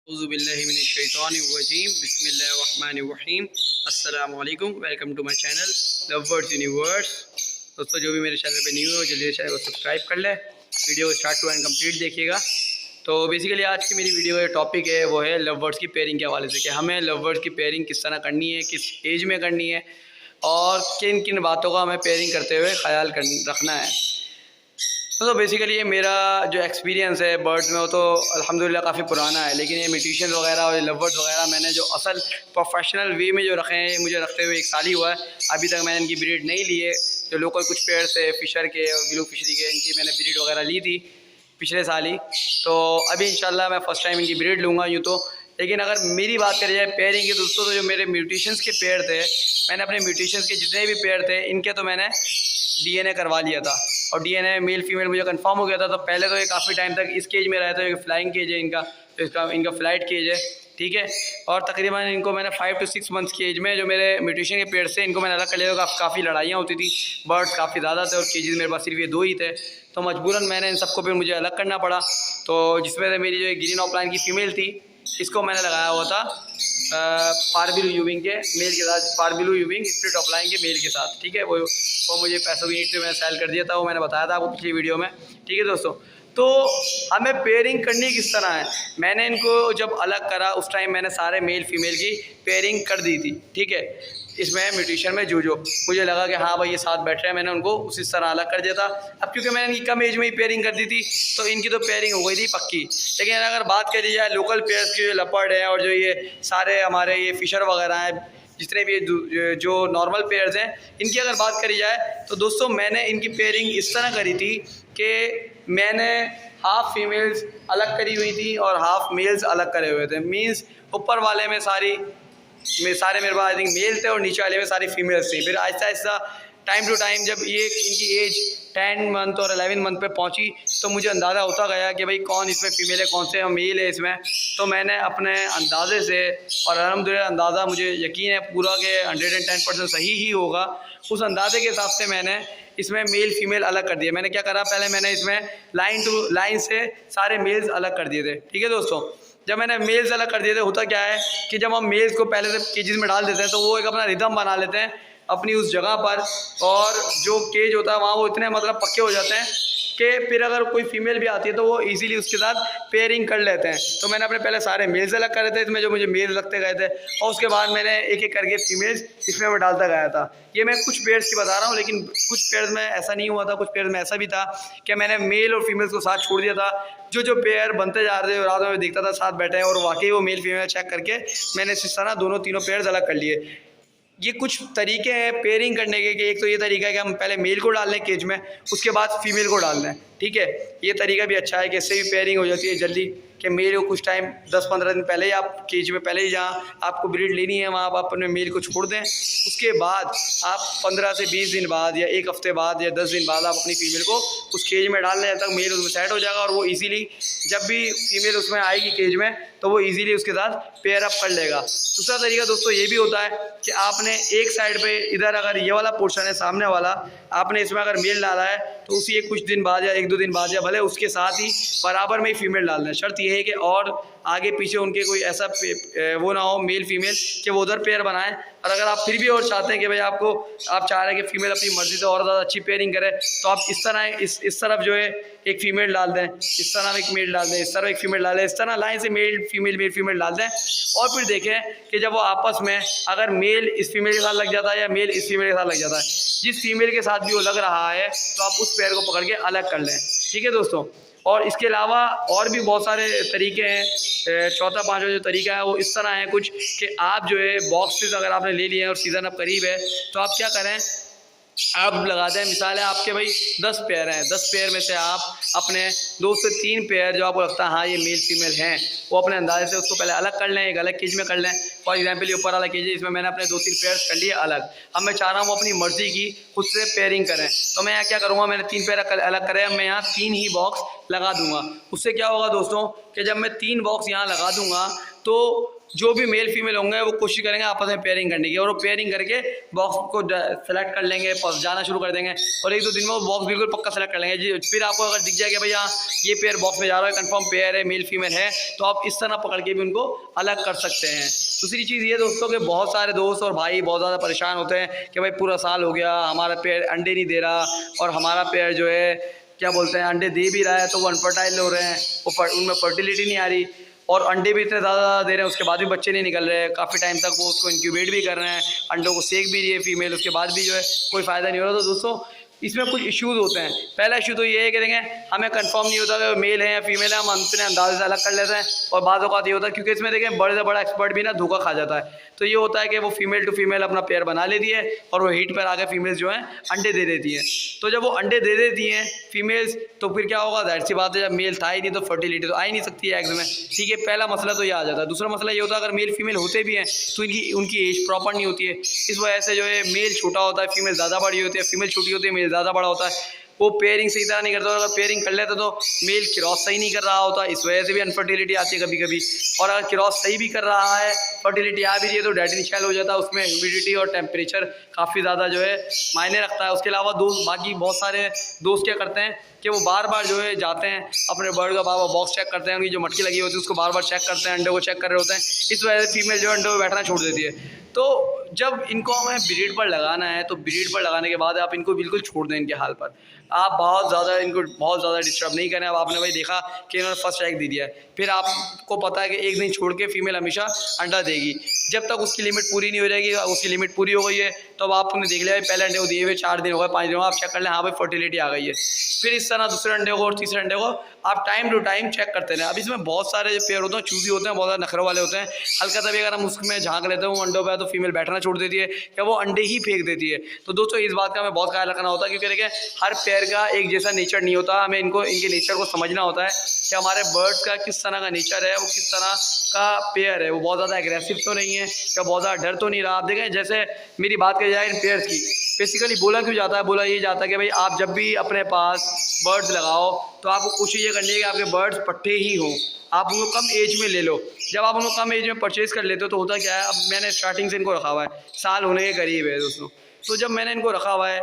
औज़ुबिल्लाहिमिनश्शैतानिर्रजीम बिस्मिल्लाहिर्रहमानिर्रहीम अस्सलामु अलैकुम। Welcome to my channel lovers universe. दोस्तों जो भी मेरे चैनल पे न्यू हो जल्दी से चैनल को सब्सक्राइब कर ले, वीडियो को स्टार्ट टू एंड कंप्लीट देखिएगा। तो बेसिकली आज की मेरी वीडियो का टॉपिक है वो है लवर्स की पेयरिंग के हवाले से कि हमें लवर्स की पेयरिंग किस तरह करनी है, किस एज में करनी है और किन किन बातों का हमें पेयरिंग करते हुए ख्याल रखना है। तो बेसिकली ये मेरा जो एक्सपीरियंस है बर्ड्स में वो तो अल्हम्दुलिल्लाह काफ़ी पुराना है, लेकिन ये म्यूटेशन वगैरह और लवर्स वगैरह मैंने जो असल प्रोफेशनल वे में जो रखे हैं मुझे रखते हुए 1 साल ही हुआ है। अभी तक मैंने इनकी ब्रीड नहीं ली है। जो लोकल कुछ पेड़ थे फ़िशर के और ब्लू फिशरी के, इनकी मैंने ब्रीड वगैरह ली थी पिछले साल ही। तो अभी इंशाल्लाह मैं फ़र्स्ट टाइम इनकी ब्रीड लूँगा यूँ तो। लेकिन अगर मेरी बात करी जाए पेयरिंग की दोस्तों, तो जो मेरे म्यूटेशंस के पेड़ थे, मैंने अपने म्यूटेशंस के जितने भी पेड़ थे इनके तो मैंने डीएनए करवा लिया था और डीएनए मेल फीमेल मुझे कंफर्म हो गया था। तो पहले तो ये काफ़ी टाइम तक इस केज में रहा था, फ्लाइंग केज है इनका, तो इनका फ्लाइट केज है, ठीक है। और तकरीबन इनको मैंने 5 to 6 मंथ्स की एज में जो मेरे म्यूटेशन के पेड़ से इनको मैंने अलग कर लिया था। काफ़ी लड़ाइयाँ होती थी, बर्ड्स काफ़ी ज़्यादा थे और केजेस मेरे पास सिर्फ ये 2 ही थे, तो मजबूरन मैंने इन सबको फिर मुझे अलग करना पड़ा। तो जिसमें से मेरी जो ग्रीन ऑफलाइन की फ़ीमेल थी, इसको मैंने लगाया हुआ था पारबिलू यूविंग के मेल के साथ, पारबिलू यूविंग स्प्लिट ऑफलाइन के मेल के साथ, ठीक है। वो मुझे पैसों की नीड से मैंने सेल कर दिया था, वो मैंने बताया था आपको पिछली वीडियो में, ठीक है दोस्तों। तो हमें पेयरिंग करनी किस तरह है, मैंने इनको जब अलग करा उस टाइम मैंने सारे मेल फीमेल की पेयरिंग कर दी थी, ठीक है। इसमें म्यूटेशन में जो मुझे लगा कि हाँ भाई ये साथ बैठ रहे हैं, मैंने उनको उसी तरह अलग कर दिया था। अब क्योंकि मैंने इनकी कम एज में ही पेयरिंग कर दी थी तो इनकी तो पेयरिंग हो गई थी पक्की। लेकिन अगर बात करी जाए लोकल पेयर्स की, जो लपर्ड है और जो ये सारे हमारे ये फिशर वगैरह हैं, जितने भी जो नॉर्मल पेयर्स हैं, इनकी अगर बात करी जाए तो दोस्तों मैंने इनकी पेयरिंग इस तरह करी थी कि मैंने हाफ फीमेल्स अलग करी हुई थी और हाफ मेल्स अलग करे हुए थे। मीन्स ऊपर वाले में सारे मेरे पास आई थिंक मेल थे और नीचे वाले में सारी फीमेल्स थी। फिर Aahista Aahista time to time जब ये इनकी एज 10 मंथ और 11 मंथ पे पहुंची तो मुझे अंदाज़ा होता गया कि भाई कौन इसमें फ़ीमेल है, कौन से मेल है इसमें। तो मैंने अपने अंदाज़े से, और अल्हम्दुलिल्लाह अंदाज़ा मुझे यकीन है पूरा के 110% सही ही होगा, उस अंदाजे के हिसाब से मैंने इसमें मेल फीमेल अलग कर दिया। मैंने क्या करा, पहले मैंने इसमें लाइन टू लाइन से सारे मेल्स अलग कर दिए थे, ठीक है दोस्तों। जब मैंने मेल्स अलग कर दिए थे, होता क्या है कि जब हम मेल्स को पहले से केजेस में डाल देते हैं तो वो एक अपना रिदम बना लेते हैं अपनी उस जगह पर, और जो केज होता है वहाँ वो इतने मतलब पक्के हो जाते हैं कि फिर अगर कोई फीमेल भी आती है तो वो इजीली उसके साथ पेयरिंग कर लेते हैं। तो मैंने अपने पहले सारे मेल्स अलग करे थे इसमें, जो मुझे मेल लगते गए थे, और उसके बाद मैंने एक एक करके फीमेल्स इसमें मैं डालता गया था। ये मैं कुछ पेयर्स की बता रहा हूँ, लेकिन कुछ पेयर्स में ऐसा नहीं हुआ था, कुछ पेयर्स में ऐसा भी था कि मैंने मेल और फीमेल्स को साथ छोड़ दिया था। जो पेयर बनते जा रहे थे रात में देखता था साथ बैठे हैं, और वाकई वो मेल फीमेल चेक करके मैंने इस तरह दोनों तीनों पेयर्स अलग कर लिए। ये कुछ तरीके हैं पेयरिंग करने के, कि एक तो ये तरीका है कि हम पहले मेल को डाल लें केज में, उसके बाद फीमेल को डाल लें, ठीक है। ये तरीका भी अच्छा है कि इससे भी पेयरिंग हो जाती है जल्दी, कि मेल को कुछ टाइम 10-15 दिन पहले ही आप केज में, पहले ही जहाँ आपको ब्रीड लेनी है वहाँ आप अपने मेल को छोड़ दें। उसके बाद आप 15 से 20 दिन बाद या 1 हफ्ते बाद या 10 दिन बाद आप अपनी फीमेल को उस केज में डाल लें, जब तक मेल उसमें सेट हो जाएगा, और वो ईजिली जब भी फीमेल उसमें आएगी केज में तो वो ईजिली उसके साथ पेयर अप कर लेगा। दूसरा तरीका दोस्तों ये भी होता है कि आपने एक साइड पे इधर अगर ये वाला पोर्शन है सामने वाला, आपने इसमें अगर मेल डाला है तो उसी कुछ दिन बाद या 1-2 दिन बाद या भले उसके साथ ही बराबर में ही फीमेल डालना है। शर्त यह है कि और आगे पीछे उनके कोई ऐसा वो ना हो मेल फीमेल कि वो उधर पेयर बनाएं। और अगर आप फिर भी और चाहते हैं कि भाई आप चाह रहे हैं कि फीमेल अपनी मर्जी से और ज़्यादा अच्छी पेयरिंग करे, तो आप इस तरह इस तरफ जो है एक फीमेल डाल दें, इस तरह एक मेल डाल दें, इस तरह एक फीमेल डाल दें, इस तरह लाइन से मेल फीमेल डाल दें। और फिर देखें कि जब वो आपस में अगर मेल इस फीमेल के साथ लग जाता है या मेल इस फीमेल के साथ लग जाता है, जिस फीमेल के साथ भी वो लग रहा है तो आप उस पेयर को पकड़ के अलग कर लें, ठीक है दोस्तों। और इसके अलावा और भी बहुत सारे तरीके हैं। चौथा पांचवा जो तरीका है वो इस तरह है कुछ, कि आप जो है बॉक्सेस अगर आपने ले लिए हैं और सीज़न अब करीब है तो आप क्या करें, आप लगा दें, मिसाल है आपके भाई 10 पेयर हैं, 10 पेयर में से आप अपने 2 से 3 पेयर जो आपको लगता है हाँ ये मेल फीमेल हैं, वो अपने अंदाजे से उसको पहले अलग कर लें, एक अलग केज में कर लें। फॉर एग्जांपल ये ऊपर वाला केज है, इसमें मैंने अपने 2-3 पेयर्स कर लिए अलग। अब मैं चाह रहा हूँ अपनी मर्जी की खुद से पेयरिंग करें, तो मैं यहाँ क्या करूँगा, मैंने 3 पेयर अलग करे, अब मैं यहाँ 3 ही बॉक्स लगा दूँगा। उससे क्या होगा दोस्तों कि जब मैं 3 बॉक्स यहाँ लगा दूँगा तो जो भी मेल फीमेल होंगे वो कोशिश करेंगे आपस में पेयरिंग करने की, और वो पेयरिंग करके बॉक्स को सेलेक्ट कर लेंगे, जाना शुरू कर देंगे, और 1-2 दिन में वो बॉक्स बिल्कुल पक्का सेलेक्ट कर लेंगे। फिर आपको अगर दिख जाए कि भाई हाँ ये पेयर बॉक्स में जा रहा है, कंफर्म पेयर है, मेल फीमेल है, तो आप इस तरह पकड़ के भी उनको अलग कर सकते हैं। दूसरी चीज़ ये दोस्तों कि बहुत सारे दोस्त और भाई बहुत ज़्यादा परेशान होते हैं कि भाई पूरा साल हो गया हमारा पेयर अंडे नहीं दे रहा, और हमारा पेयर जो है क्या बोलते हैं अंडे दे भी रहा है तो वो अनफर्टाइल हो रहे हैं, वो उनमें फर्टिलिटी नहीं आ रही, और अंडे भी इतने ज़्यादा दे रहे हैं उसके बाद भी बच्चे नहीं निकल रहे हैं, काफ़ी टाइम तक वो उसको इंक्यूबेट भी कर रहे हैं, अंडों को सेक भी रही है फीमेल, उसके बाद भी जो है कोई फ़ायदा नहीं हो रहा। तो दोस्तों इसमें कुछ इश्यूज़ होते हैं। पहला इशू तो ये है कि देखें हमें कंफर्म नहीं होता कि मेल है या फीमेल है, हम अपने अंदाजे से अलग कर लेते हैं, और बाद औक़ात ये होता है क्योंकि इसमें देखें बड़े से बड़ा एक्सपर्ट भी ना धोखा खा जाता है। तो ये होता है कि वो फीमेल टू फीमेल अपना पेयर बना लेती है और वो हीट पर आके फीमेल्स जो हैं अंडे दे देती हैं। तो जब वो अंडे दे देती हैं फीमेल्स, तो फिर क्या होगा, ज़ाहिर सी बात है जब मेल था ही नहीं तो फर्टिलिटी तो आ ही नहीं सकती है एग्स में, ठीक है। पहला मसला तो ये आ जाता है। दूसरा मसला ये होता है अगर मेल फीमेल होते भी हैं तो उनकी एज प्रॉपर नहीं होती है, इस वजह से जो है मेल छोटा होता है, फीमेल ज़्यादा बड़ी होती है, फीमेल छोटी होती है, मेल ज़्यादा बड़ा होता है, वो पेयरिंग सही तरह नहीं करता, और अगर पेयरिंग कर लेते तो मेल क्रॉस सही नहीं कर रहा होता, इस वजह से भी अनफर्टिलिटी आती है कभी कभी, और अगर क्रॉस सही भी कर रहा है, फर्टिलिटी आ भी रही है तो डेड इनिशियल हो जाता है, उसमें ह्यूमिडिटी और टेम्परेचर काफ़ी ज़्यादा जो है मायने रखता है। उसके अलावा दोस्त बाकी बहुत सारे दोस्त क्या करते हैं कि वो बार बार जो है जाते हैं अपने बर्ड का बार बार बॉक्स चेक करते हैं, उनकी जो मटकी लगी होती है उसको बार बार चेक करते हैं, अंडे को चेक कर रहे होते हैं, इस वजह से फीमेल जो है अंडे को बैठना छोड़ देती है। तो जब इनको हमें ब्रीड पर लगाना है तो ब्रीड पर लगाने के बाद आप इनको बिल्कुल छोड़ दें इनके हाल पर, आप बहुत ज़्यादा इनको बहुत ज़्यादा डिस्टर्ब नहीं करें। अब आपने भाई देखा कि इन्होंने फर्स्ट एग दे दिया है, फिर आपको पता है कि एक दिन छोड़ के फीमेल हमेशा अंडा देगी, जब तक उसकी लिमिट पूरी नहीं हो जाएगी, उसकी लिमिट पूरी हो गई है तो अब आपने देख लिया पहले अंडे को दिए हुए 4 दिन हो गए 5 दिन हो गए, आप चेक कर लें हाँ भाई फर्टिलिटी आ गई है, फिर इस तरह दूसरे अंडे को और तीसरे अंडे को आप टाइम टू टाइम चेक करते रहें। अब इसमें बहुत सारे जो पेयर होते हैं चूजी होते हैं, बहुत ज़्यादा नखरों वाले होते हैं, हल्का सा भी अगर हम उसमें झांक लेते हैं वो अंडों पर तो फीमेल बैठना छोड़ देती है या वो अंडे ही फेंक देती है। तो दोस्तों इस बात का हमें बहुत ख्याल रखना होता है क्योंकि देखिए हर पेयर का एक जैसा नेचर नहीं होता, हमें इनके नेचर को समझना होता है कि हमारे बर्ड्स का किस तरह का नेचर है, वो किस तरह का पेयर है, वो बहुत ज़्यादा एग्रेसिव तो नहीं है या बहुत ज़्यादा डर तो नहीं रहा। आप देखें जैसे मेरी बात की जाए इन पेयर्स की, बेसिकली बोला क्यों जाता है, बोला ये जाता है कि भाई आप जब भी अपने पास बर्ड्स लगाओ तो आपको कोशिश ये करनी है कि आपके बर्ड्स पट्टे ही हों, आप उनको कम एज में ले लो। जब आप उनको कम एज में परचेज़ कर लेते हो तो होता क्या है, अब मैंने स्टार्टिंग से इनको रखा हुआ है, साल होने के करीब है दोस्तों, तो जब मैंने इनको रखा हुआ है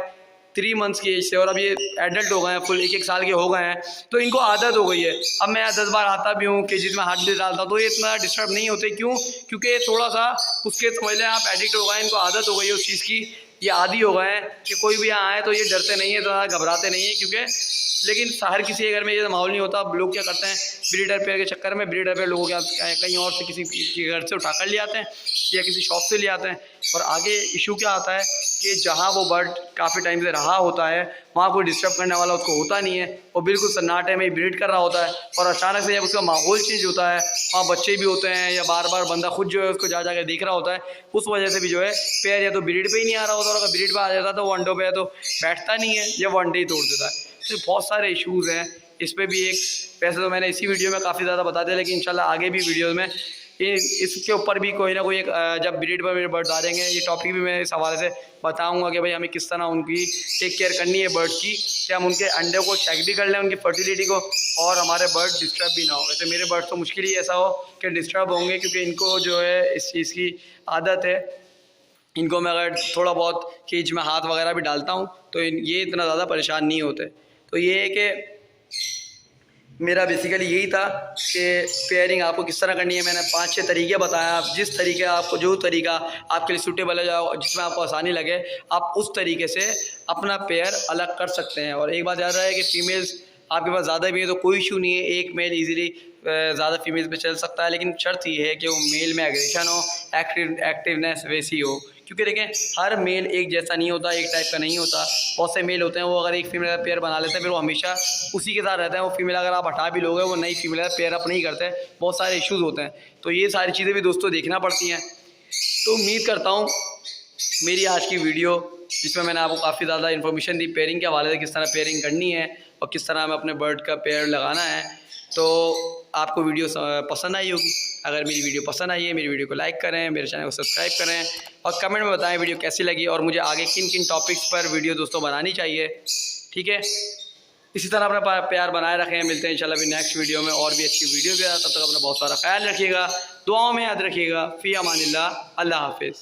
3 मंथ्स की एज से और अब ये एडल्ट हो गए हैं, फुल 1-1 साल के हो गए हैं, तो इनको आदत हो गई है। अब मैं 10 बार आता भी हूँ कि जिसमें हाथ भी डालता हूँ तो ये इतना डिस्टर्ब नहीं होते, क्यों? क्योंकि थोड़ा सा उसके समझ लें आप एडिक्ट हो गए हैं, इनको आदत हो गई है उस चीज़ की, ये आदी हो गए हैं कि कोई भी यहाँ आए तो ये डरते नहीं है, तो घबराते नहीं है, क्योंकि लेकिन हर किसी के घर में ये माहौल नहीं होता। लोग क्या करते हैं ब्रीडर पेयर के चक्कर में, ब्रीडर पेयर लोगों के कहीं और से किसी के घर से उठा कर ले आते हैं या किसी शॉप से ले आते हैं, और आगे इशू क्या आता है कि जहाँ वो बर्ड काफ़ी टाइम से रहा होता है वहाँ कोई डिस्टर्ब करने वाला उसको होता नहीं है, वो बिल्कुल सन्नाटे में ब्रीड कर रहा होता है, और अचानक से जब उसका माहौल चेंज होता है, वहाँ बच्चे भी होते हैं या बार बार बंदा खुद जो है उसको जा जाकर देख रहा होता है, उस वजह से भी जो है पेयर या तो ब्रीड पे ही नहीं आ रहा होता, और अगर ब्रीड पे आ जाता है तो वो अंडों पे तो बैठता नहीं है या वो अंडे ही तोड़ देता है। तो बहुत सारे इश्यूज़ हैं इस पर भी। एक वैसे तो मैंने इसी वीडियो में काफ़ी ज़्यादा बता दिया, लेकिन इंशाल्लाह आगे भी वीडियो में इसके ऊपर भी कोई ना कोई एक जब ब्रीड पर मेरे बर्ड्स आ जाएंगे ये टॉपिक भी मैं इस हवाले से बताऊंगा कि भाई हमें किस तरह उनकी टेक केयर करनी है बर्ड्स की, कि हम उनके अंडे को चेक भी कर लें उनकी फर्टिलिटी को, और हमारे बर्ड डिस्टर्ब भी ना हो। वैसे मेरे बर्ड्स तो मुश्किल ही ऐसा हो कि डिस्टर्ब होंगे, क्योंकि इनको जो है इस चीज़ की आदत है, इनको मैं अगर थोड़ा बहुत केज में हाथ वगैरह भी डालता हूँ तो ये इतना ज़्यादा परेशान नहीं होते। तो ये है कि मेरा बेसिकली यही था कि पेयरिंग आपको किस तरह करनी है। मैंने 5-6 तरीके बताया, आप जिस तरीके आपको जो तरीका आपके लिए सूटेबल है, जाओ जिसमें आपको आसानी लगे, आप उस तरीके से अपना पेयर अलग कर सकते हैं। और एक बात याद रहे कि फ़ीमेल्स आपके पास ज़्यादा भी है तो कोई इशू नहीं है, एक मेल ईजिली ज़्यादा फीमेल्स पे चल सकता है, लेकिन शर्त ये है कि वो मेल में एग्रेशन हो, एक्टिवनेस वैसी हो, क्योंकि देखें हर मेल एक जैसा नहीं होता, एक टाइप का नहीं होता। बहुत से मेल होते हैं वो अगर एक फीमेल का पेयर बना लेते हैं फिर वो हमेशा उसी के साथ रहते हैं, वो फीमेल अगर आप हटा भी लोगे वो नई फीमेल का पेयर अप नहीं करते, बहुत सारे इश्यूज़ होते हैं। तो ये सारी चीज़ें भी दोस्तों देखना पड़ती हैं। तो उम्मीद करता हूँ मेरी आज की वीडियो जिसमें मैंने आपको काफ़ी ज़्यादा इन्फॉर्मेशन दी पेयरिंग के हवाले से, किस तरह पेयरिंग करनी है और किस तरह हमें अपने बर्ड का पेयर लगाना है, तो आपको वीडियो पसंद आई होगी। अगर मेरी वीडियो पसंद आई है मेरी वीडियो को लाइक करें, मेरे चैनल को सब्सक्राइब करें और कमेंट में बताएं वीडियो कैसी लगी और मुझे आगे किन किन टॉपिक्स पर वीडियो दोस्तों बनानी चाहिए। ठीक है। इसी तरह अपना प्यार बनाए रखें। मिलते हैं इंशाल्लाह भी नेक्स्ट वीडियो में और भी अच्छी वीडियो के साथ। तब तक अपना बहुत सारा ख्याल रखिएगा, दुआओं में याद रखिएगा। फ़ी अमानिल्लाह, अल्लाह हाफिज़।